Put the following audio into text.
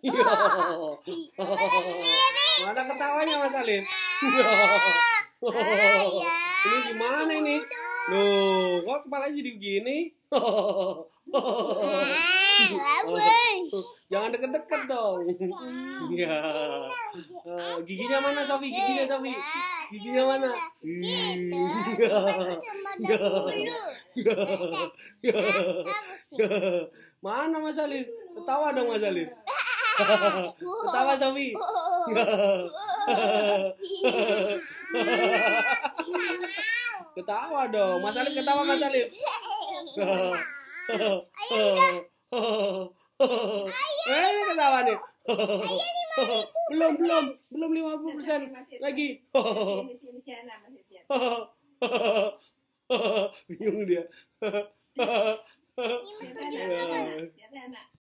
Iya. Mana ketawanya Mas Alif? Ini gimana ini? Loh, kok kepalanya jadi begini? Jangan deket-deket dong. Iya. Giginya mana Sofi? Giginya Sofi. Giginya mana? Mana Mas Alif? Ketawa dong Mas Alif. Ketawa Sofi. Ketawa dong. Mas Alif ketawa Mas Alif. Ini ketawa nih. Belum 50% lagi. Bingung dia.